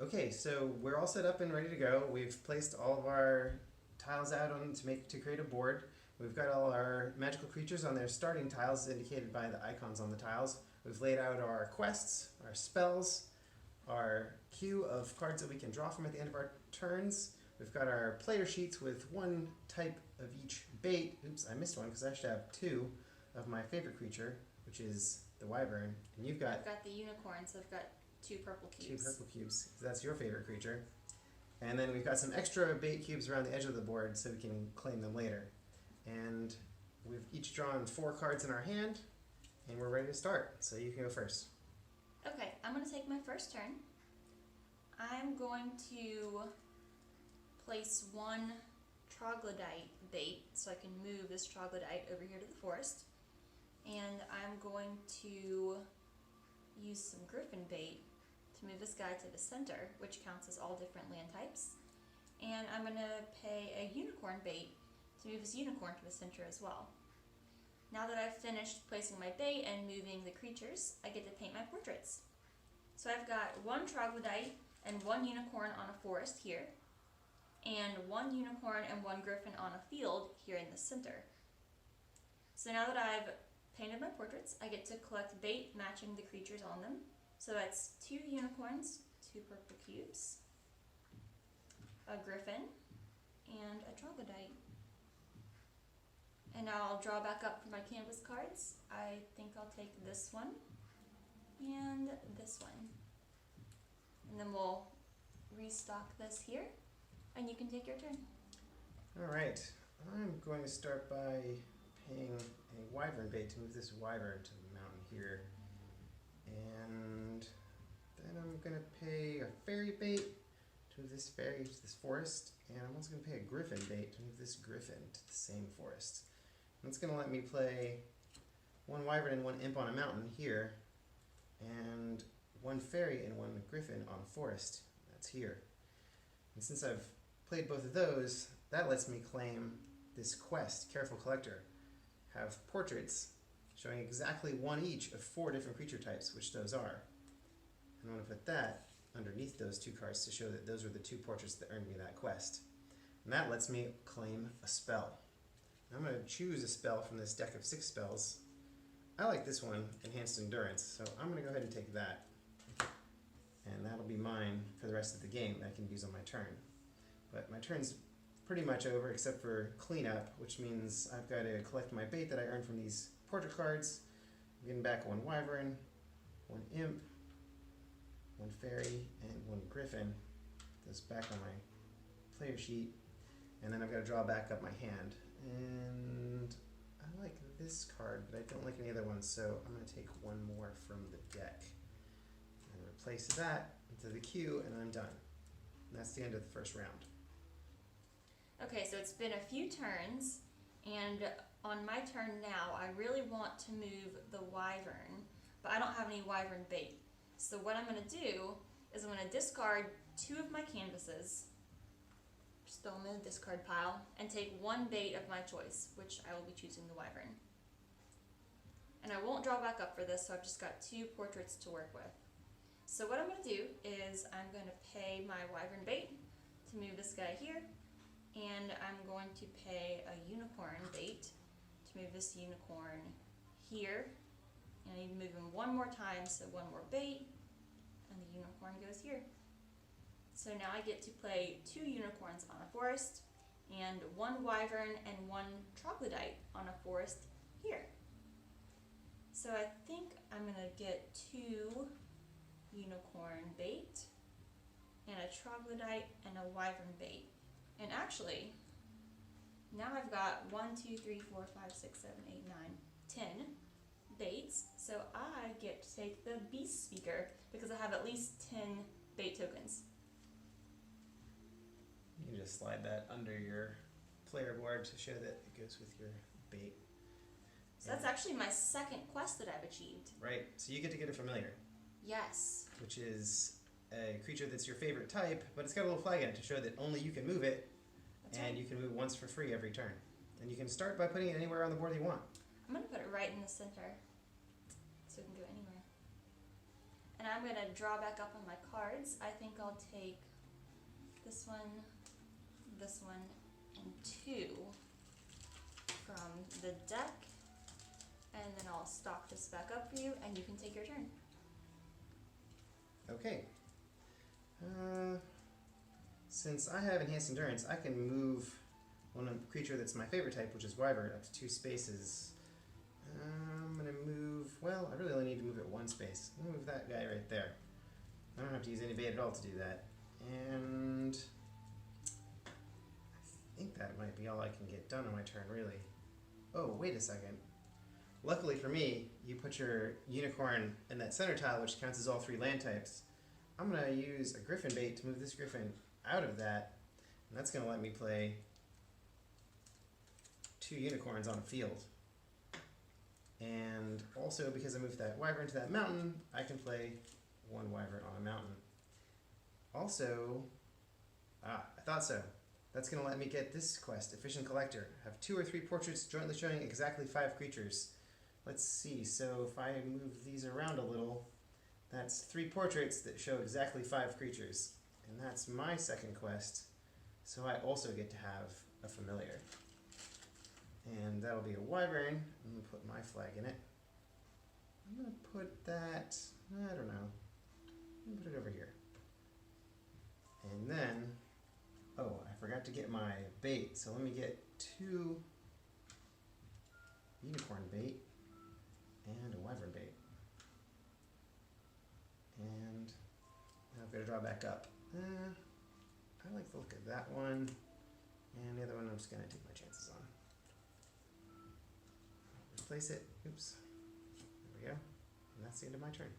Okay, so we're all set up and ready to go. We've placed all of our tiles out on to create a board. We've got all our magical creatures on their starting tiles indicated by the icons on the tiles. We've laid out our quests, our spells, our queue of cards that we can draw from at the end of our turns. We've got our player sheets with one type of each bait. Oops, I missed one because I should have two of my favorite creature, which is the wyvern. And you've got I've got the unicorn, so I've got two purple cubes. two purple cubes. That's your favorite creature. And then we've got some extra bait cubes around the edge of the board so we can claim them later. And we've each drawn 4 cards in our hand, and we're ready to start. So you can go first. Okay, I'm going to take my first turn. I'm going to place one troglodyte bait so I can move this troglodyte over here to the forest. And I'm going to use some griffin bait to move this guy to the center, which counts as all different land types. And I'm going to pay a unicorn bait to move this unicorn to the center as well. Now that I've finished placing my bait and moving the creatures, I get to paint my portraits. So I've got one troglodyte and one unicorn on a forest here, and one unicorn and one griffin on a field here in the center. So now that I've painted my portraits, I get to collect bait matching the creatures on them. So that's 2 unicorns, 2 purple cubes, a griffin, and a troglodyte. And now I'll draw back up for my canvas cards. I think I'll take this one and this one. And then we'll restock this here, and you can take your turn. All right. I'm going to start by paying a wyvern bait to move this wyvern to the mountain here. And then I'm going to pay a fairy bait to move this fairy to this forest. And I'm also going to pay a griffin bait to move this griffin to the same forest. And it's going to let me play one wyvern and one imp on a mountain here, and one fairy and one griffin on a forest. That's here. And since I've played both of those, that lets me claim this quest, Careful Collector. Have portraits showing exactly one each of 4 different creature types, which those are. And I'm going to put that underneath those 2 cards to show that those were the 2 portraits that earned me that quest. And that lets me claim a spell. I'm going to choose a spell from this deck of 6 spells. I like this one, Enhanced Endurance, so I'm going to go ahead and take that. And that'll be mine for the rest of the game that I can use on my turn. But my turn's pretty much over except for cleanup, which means I've got to collect my bait that I earned from these portrait cards. I'm getting back one wyvern, one imp, one fairy, and one griffin. Those back on my player sheet. And then I've got to draw back up my hand. And I like this card, but I don't like any other ones, so I'm going to take one more from the deck and replace that into the queue, and I'm done. And that's the end of the first round. Okay, so it's been a few turns, and on my turn now, I really want to move the wyvern, but I don't have any wyvern bait. So what I'm going to do is I'm going to discard 2 of my canvases, just throw them in the discard pile, and take one bait of my choice, which I will be choosing the wyvern. And I won't draw back up for this, so I've just got 2 portraits to work with. So what I'm going to do is I'm going to pay my wyvern bait to move this guy here, and I'm going to pay a unicorn bait to move this unicorn here. And I need to move him one more time, so one more bait, and the unicorn goes here. So now I get to play 2 unicorns on a forest, and 1 wyvern and 1 troglodyte on a forest here. So I think I'm going to get 2 unicorn bait, and a troglodyte and a wyvern bait. And actually, now I've got 1, 2, 3, 4, 5, 6, 7, 8, 9, 10 baits. So I get to take the Beast Speaker because I have at least 10 bait tokens. You can just slide that under your player board to show that it goes with your bait. So that's actually my second quest that I've achieved. Right, so you get to get a familiar. Yes. Which is a creature that's your favorite type, but it's got a little flag in it to show that only you can move it, That's and right. you can move once for free every turn. And you can start by putting it anywhere on the board you want. I'm going to put it right in the center so it can go anywhere. And I'm gonna draw back up on my cards. I think I'll take this one, and 2 from the deck. And then I'll stock this back up for you, and you can take your turn. Okay. Since I have enhanced endurance, I can move one creature that's my favorite type, which is Wyvern, up to 2 spaces. I'm gonna move, well, I really only need to move it 1 space. I'm gonna move that guy right there. I don't have to use any bait at all to do that. And I think that might be all I can get done on my turn, really. Oh, wait a second. Luckily for me, you put your unicorn in that center tile, which counts as all 3 land types. I'm gonna use a griffin bait to move this griffin out of that, and that's gonna let me play 2 unicorns on a field. And also, because I moved that wyvern to that mountain, I can play 1 wyvern on a mountain. Also, I thought so. That's gonna let me get this quest, Efficient Collector. Have 2 or 3 portraits jointly showing exactly 5 creatures. Let's see, so if I move these around a little, that's 3 portraits that show exactly 5 creatures. And that's my second quest, so I also get to have a familiar. And that'll be a wyvern. I'm gonna put my flag in it. I'm gonna put that, I don't know. I'm gonna put it over here. And then, oh, I forgot to get my bait, so let me get 2 unicorn bait and a wyvern bait. And now I've got to draw back up. I like the look of that one, and the other one I'm just going to take my chances on. Replace it. Oops. There we go. And that's the end of my turn.